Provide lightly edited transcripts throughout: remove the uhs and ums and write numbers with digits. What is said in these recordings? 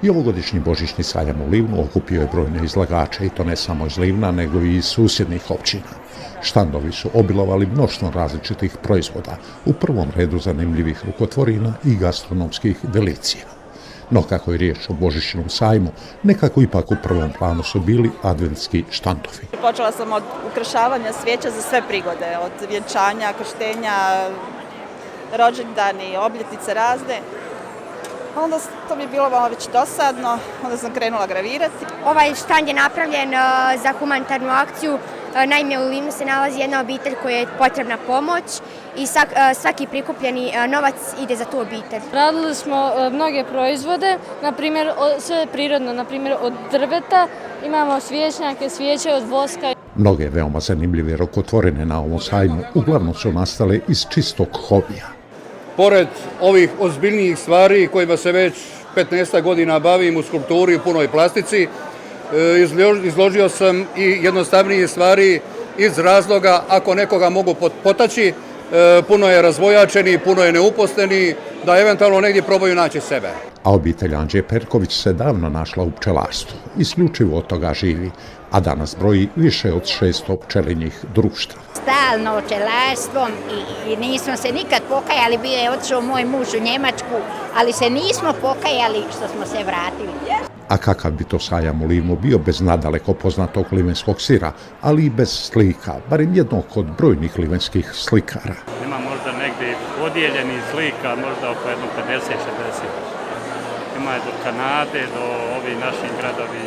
I ovogodišnji božićni sajam u Livnu okupio je brojne izlagače, i to ne samo iz Livna, nego i iz susjednih općina. Štandovi su obilovali mnoštvom različitih proizvoda, u prvom redu zanimljivih rukotvorina i gastronomskih delicija. No kako je riječ o božićnom sajmu, nekako ipak u prvom planu su bili adventski štandovi. Počela sam od ukrašavanja svijeća za sve prigode, od vjenčanja, krštenja, rođendani, obljetnice razne. Onda to mi je bilo malo već dosadno, onda sam krenula gravirati. Ovaj štand je napravljen za humanitarnu akciju. Naime, u Livnu se nalazi jedna obitelj koja je potrebna pomoć i svaki prikupljeni novac ide za tu obitelj. Radili smo mnoge proizvode, na primjer sve prirodno, na primjer od drveta, imamo svjećnjake, svijeće od voska. Mnoge veoma zanimljive rukotvorine na ovom sajmu uglavnom su nastale iz čistog hobija. Pored ovih ozbiljnijih stvari kojima se već 15 godina bavim u skulpturi, u punoj plastici, izložio sam i jednostavnije stvari iz razloga ako nekoga mogu potaći, puno je razvojačeni, puno je neuposleni, da eventualno negdje probaju naći sebe. A obitelj Anđe Perković se davno našla u pčelarstvu, isključivo od toga živi, a danas broji više od 600 pčelinjih društava. Stalno pčelarstvom i nismo se nikad pokajali, bio je otišao moj muž u Njemačku, ali se nismo pokajali što smo se vratili. A kakav bi to sajam u Livnu bio bez nadaleko poznatog livenskog sira, ali i bez slika, barem jednog od brojnih livenskih slikara. Ima možda negdje podijeljenih slika, možda oko 50-60. Ima je do Kanade, do ovih naših gradovi,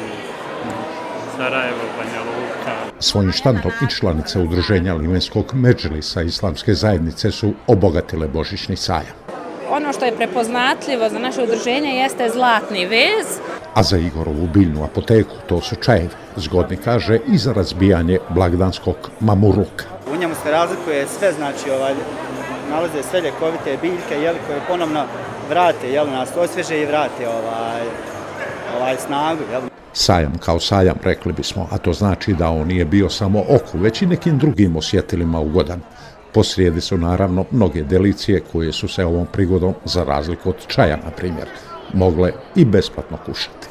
Sarajevo, Banja Luka. Svojim štandom i članice udruženja Livenskog Medžlisa Islamske zajednice su obogatile božićni sajam. Ono što je prepoznatljivo za naše udruženje jeste zlatni vez. A za Igorovu biljnu apoteku to su čajevi, zgodni kaže i za razbijanje blagdanskog mamuruka. U njemu se razlikuje sve, znači nalaze sve ljekovite biljke koje ponovno vrate, nas osvježe i vrate snagu. Sajam kao sajam, rekli bismo, a to znači da on nije bio samo oku, već i nekim drugim osjetilima ugodan. Posrijedi su naravno mnoge delicije koje su se ovom prigodom, za razliku od čaja na primjer, mogle i besplatno kušati.